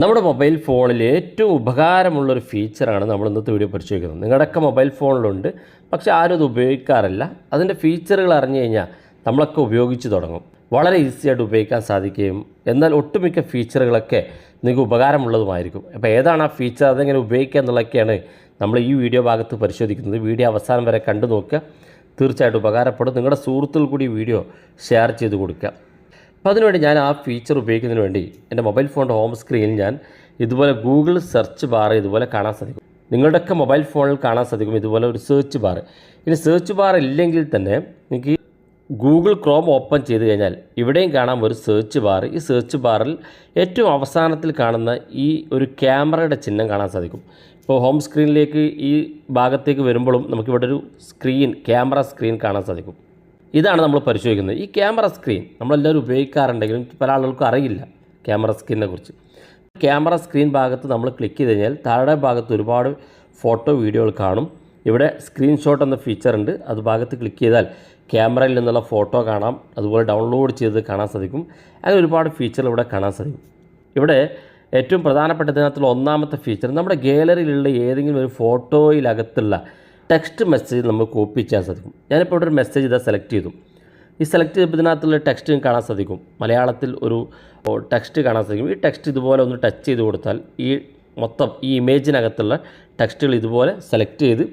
നമ്മുടെ മൊബൈൽ ഫോണിൽ ഏറ്റവും ഉപകാരമുള്ളൊരു ഫീച്ചറാണ് നമ്മൾ ഇന്നത്തെ വീഡിയോ പരിശോധിക്കുന്നത്. നിങ്ങളുടെയൊക്കെ മൊബൈൽ ഫോണിലുണ്ട്, പക്ഷേ ആരും അത് ഉപയോഗിക്കാറില്ല. അതിൻ്റെ ഫീച്ചറുകൾ അറിഞ്ഞു കഴിഞ്ഞാൽ നമ്മളൊക്കെ ഉപയോഗിച്ച് തുടങ്ങും. വളരെ ഈസിയായിട്ട് ഉപയോഗിക്കാൻ സാധിക്കുകയും എന്നാൽ ഒട്ടുമിക്ക ഫീച്ചറുകളൊക്കെ നിങ്ങൾക്ക് ഉപകാരമുള്ളതുമായിരിക്കും. അപ്പോൾ ഏതാണ് ആ ഫീച്ചർ, അതെങ്ങനെ ഉപയോഗിക്കുക എന്നുള്ളതൊക്കെയാണ് നമ്മൾ ഈ വീഡിയോ ഭാഗത്ത് പരിശോധിക്കുന്നത്. വീഡിയോ അവസാനം വരെ കണ്ടു നോക്കുക, തീർച്ചയായിട്ടും ഉപകാരപ്പെടും. നിങ്ങളുടെ സുഹൃത്തുക്കൾ കൂടി വീഡിയോ ഷെയർ ചെയ്ത് കൊടുക്കുക. അപ്പോൾ അതിനുവേണ്ടി ഞാൻ ആ ഫീച്ചർ ഉപയോഗിക്കുന്നതിന് വേണ്ടി എൻ്റെ മൊബൈൽ ഫോണിൻ്റെ ഹോം സ്ക്രീനിൽ ഞാൻ ഇതുപോലെ ഗൂഗിൾ സെർച്ച് ബാർ ഇതുപോലെ കാണാൻ സാധിക്കും. നിങ്ങളുടെയൊക്കെ മൊബൈൽ ഫോണിൽ കാണാൻ സാധിക്കും ഇതുപോലെ ഒരു സെർച്ച് ബാർ. ഇനി സെർച്ച് ബാർ ഇല്ലെങ്കിൽ തന്നെ എനിക്ക് ഗൂഗിൾ ക്രോം ഓപ്പൺ ചെയ്ത് കഴിഞ്ഞാൽ ഇവിടെയും കാണാം ഒരു സെർച്ച് ബാർ. ഈ സെർച്ച് ബാറിൽ ഏറ്റവും അവസാനത്തിൽ കാണുന്ന ഈ ഒരു ക്യാമറയുടെ ചിഹ്നം കാണാൻ സാധിക്കും. ഇപ്പോൾ ഹോം സ്ക്രീനിലേക്ക് ഈ ഭാഗത്തേക്ക് വരുമ്പോഴും നമുക്കിവിടെ ഒരു സ്ക്രീൻ, ക്യാമറ സ്ക്രീൻ കാണാൻ സാധിക്കും. ഇതാണ് നമ്മൾ പരിശോധിക്കുന്നത്. ഈ ക്യാമറ സ്ക്രീൻ നമ്മളെല്ലാവരും ഉപയോഗിക്കാറുണ്ടെങ്കിലും പല ആളുകൾക്കും അറിയില്ല ക്യാമറ സ്ക്രീനിനെ കുറിച്ച്. ക്യാമറ സ്ക്രീൻ ഭാഗത്ത് നമ്മൾ ക്ലിക്ക് ചെയ്ത് കഴിഞ്ഞാൽ താഴെ ഭാഗത്ത് ഒരുപാട് ഫോട്ടോ വീഡിയോകൾ കാണും. ഇവിടെ സ്ക്രീൻഷോട്ട് എന്ന ഫീച്ചർ ഉണ്ട്. അത് ഭാഗത്ത് ക്ലിക്ക് ചെയ്താൽ ക്യാമറയിൽ നിന്നുള്ള ഫോട്ടോ കാണാം, അതുപോലെ ഡൗൺലോഡ് ചെയ്ത് കാണാൻ സാധിക്കും. അങ്ങനെ ഒരുപാട് ഫീച്ചറുകൾ ഇവിടെ കാണാൻ സാധിക്കും. ഇവിടെ ഏറ്റവും പ്രധാനപ്പെട്ടതിനകത്തുള്ള ഒന്നാമത്തെ ഫീച്ചർ, നമ്മുടെ ഗാലറിയിലുള്ള ഏതെങ്കിലും ഒരു ഫോട്ടോയിലകത്തുള്ള ടെക്സ്റ്റ് മെസ്സേജ് നമുക്ക് കോപ്പി ചെയ്യാൻ സാധിക്കും. ഞാനിപ്പോൾ ഇവിടെ ഒരു മെസ്സേജ് ഇതാ സെലക്ട് ചെയ്തു. ഈ സെലക്ട് ചെയ്തപ്പോൾ ഇതിനകത്തുള്ള ടെക്സ്റ്റ് കാണാൻ സാധിക്കും. മലയാളത്തിൽ ഒരു ടെക്സ്റ്റ് കാണാൻ സാധിക്കും. ഈ ടെക്സ്റ്റ് ഇതുപോലെ ഒന്ന് ടച്ച് ചെയ്ത് കൊടുത്താൽ ഈ ഇമേജിനകത്തുള്ള ടെക്സ്റ്റുകൾ ഇതുപോലെ സെലക്ട് ചെയ്ത്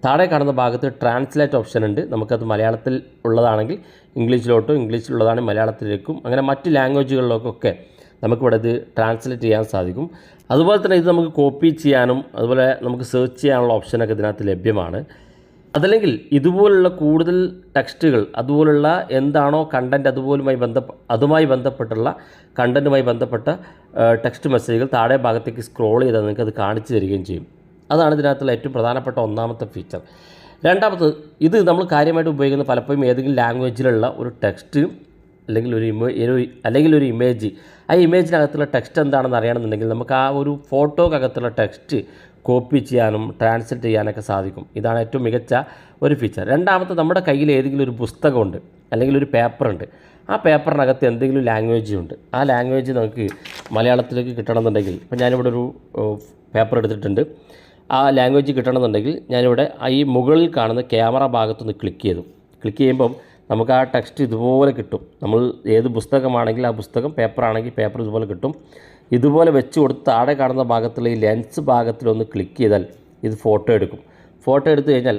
താഴെ കാണുന്ന ഭാഗത്ത് ട്രാൻസ്ലേറ്റ് ഓപ്ഷൻ ഉണ്ട്. നമുക്കത് മലയാളത്തിൽ ഉള്ളതാണെങ്കിൽ ഇംഗ്ലീഷിലോട്ടും, ഇംഗ്ലീഷിലുള്ളതാണെങ്കിൽ മലയാളത്തിലേക്കും, അങ്ങനെ മറ്റ് ലാംഗ്വേജുകളിലേക്കൊക്കെ നമുക്കിവിടെ ഇത് ട്രാൻസ്ലേറ്റ് ചെയ്യാൻ സാധിക്കും. അതുപോലെ തന്നെ ഇത് നമുക്ക് കോപ്പി ചെയ്യാനും അതുപോലെ നമുക്ക് സെർച്ച് ചെയ്യാനുള്ള ഓപ്ഷനൊക്കെ ഇതിനകത്ത് ലഭ്യമാണ്. അതല്ലെങ്കിൽ ഇതുപോലുള്ള കൂടുതൽ ടെക്സ്റ്റുകൾ, അതുപോലുള്ള എന്താണോ കണ്ടൻറ്റ്, അതുമായി ബന്ധപ്പെട്ടുള്ള കണ്ടൻറ്റുമായി ബന്ധപ്പെട്ട ടെക്സ്റ്റ് മെസ്സേജുകൾ താഴെ ഭാഗത്തേക്ക് സ്ക്രോൾ ചെയ്താൽ നിങ്ങൾക്ക് അത് കാണിച്ചു തരികയും ചെയ്യും. അതാണ് ഇതിനകത്തുള്ള ഏറ്റവും പ്രധാനപ്പെട്ട ഒന്നാമത്തെ ഫീച്ചർ. രണ്ടാമത്, ഇത് നമ്മൾ കാര്യമായിട്ട് ഉപയോഗിക്കുന്ന പലപ്പോഴും ഏതെങ്കിലും ലാംഗ്വേജിലുള്ള ഒരു ടെക്സ്റ്റ് അല്ലെങ്കിൽ ഒരു ഇമേജ്, ആ ഇമേജിനകത്തുള്ള ടെക്സ്റ്റ് എന്താണെന്ന് അറിയണമെന്നുണ്ടെങ്കിൽ നമുക്ക് ആ ഒരു ഫോട്ടോക്കകത്തുള്ള ടെക്സ്റ്റ് കോപ്പി ചെയ്യാനും ട്രാൻസ്ലേറ്റ് ചെയ്യാനൊക്കെ സാധിക്കും. ഇതാണ് ഏറ്റവും മികച്ച ഒരു ഫീച്ചർ. രണ്ടാമത്തെ, നമ്മുടെ കയ്യിൽ ഏതെങ്കിലും ഒരു പുസ്തകമുണ്ട് അല്ലെങ്കിൽ ഒരു പേപ്പറുണ്ട്. ആ പേപ്പറിനകത്ത് എന്തെങ്കിലും ലാംഗ്വേജ് ഉണ്ട്. ആ ലാംഗ്വേജ് നമുക്ക് മലയാളത്തിലേക്ക് കിട്ടണമെന്നുണ്ടെങ്കിൽ, ഇപ്പോൾ ഞാനിവിടെ ഒരു പേപ്പർ എടുത്തിട്ടുണ്ട്. ആ ലാംഗ്വേജ് കിട്ടണമെന്നുണ്ടെങ്കിൽ ഞാനിവിടെ ഈ മുകളിൽ കാണുന്ന ക്യാമറ ഭാഗത്തൊന്ന് ക്ലിക്ക് ചെയ്യുമ്പം നമുക്ക് ആ ടെക്സ്റ്റ് ഇതുപോലെ കിട്ടും. നമ്മൾ ഏത് പുസ്തകമാണെങ്കിൽ ആ പുസ്തകം, പേപ്പറാണെങ്കിൽ പേപ്പർ ഇതുപോലെ കിട്ടും. ഇതുപോലെ വെച്ച് കൊടുത്ത് താഴെ കാണുന്ന ഭാഗത്തുള്ള ഈ ലെൻസ് ഭാഗത്തിലൊന്ന് ക്ലിക്ക് ചെയ്താൽ ഇത് ഫോട്ടോ എടുക്കും. ഫോട്ടോ എടുത്തു കഴിഞ്ഞാൽ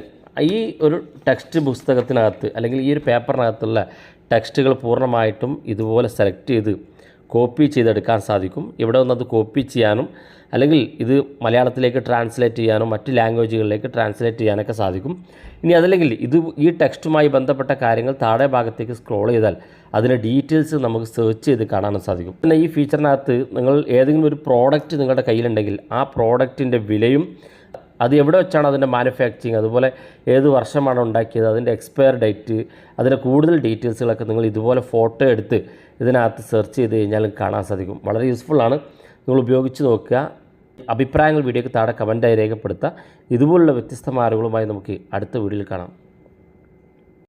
ഈ ഒരു ടെക്സ്റ്റ് പുസ്തകത്തിനകത്ത് അല്ലെങ്കിൽ ഈ ഒരു പേപ്പറിനകത്തുള്ള ടെക്സ്റ്റുകൾ പൂർണ്ണമായിട്ടും ഇതുപോലെ സെലക്ട് ചെയ്ത് കോപ്പി ചെയ്തെടുക്കാൻ സാധിക്കും. ഇവിടെ ഒന്നത് കോപ്പി ചെയ്യാനും അല്ലെങ്കിൽ ഇത് മലയാളത്തിലേക്ക് ട്രാൻസ്ലേറ്റ് ചെയ്യാനും മറ്റ് ലാംഗ്വേജുകളിലേക്ക് ട്രാൻസ്ലേറ്റ് ചെയ്യാനൊക്കെ സാധിക്കും. ഇനി അതല്ലെങ്കിൽ ഈ ടെക്സ്റ്റുമായി ബന്ധപ്പെട്ട കാര്യങ്ങൾ താഴെ ഭാഗത്തേക്ക് സ്ക്രോൾ ചെയ്താൽ അതിൻ്റെ ഡീറ്റെയിൽസ് നമുക്ക് സെർച്ച് ചെയ്ത് കാണാനും സാധിക്കും. പിന്നെ ഈ ഫീച്ചറിനകത്ത് നിങ്ങൾ ഏതെങ്കിലും ഒരു പ്രോഡക്റ്റ് നിങ്ങളുടെ കയ്യിലുണ്ടെങ്കിൽ ആ പ്രോഡക്റ്റിൻ്റെ വിലയും അത് എവിടെ വെച്ചാണ് അതിൻ്റെ മാനുഫാക്ചറിങ്, അതുപോലെ ഏത് വർഷമാണ് ഉണ്ടാക്കിയത്, അതിൻ്റെ എക്സ്പയർ ഡേറ്റ്, അതിൻ്റെ കൂടുതൽ ഡീറ്റെയിൽസുകളൊക്കെ നിങ്ങൾ ഇതുപോലെ ഫോട്ടോ എടുത്ത് ഇതിനകത്ത് സെർച്ച് ചെയ്ത് കഴിഞ്ഞാൽ കാണാൻ സാധിക്കും. വളരെ യൂസ്ഫുള്ളാണ്. നിങ്ങൾ ഉപയോഗിച്ച് നോക്കുക. അഭിപ്രായങ്ങൾ വീഡിയോയ്ക്ക് താഴെ കമൻറ്റായി രേഖപ്പെടുത്തുക. ഇതുപോലുള്ള വ്യത്യസ്തമായ അറിവുകളുമായി നമുക്ക് അടുത്ത വീഡിയോയിൽ കാണാം.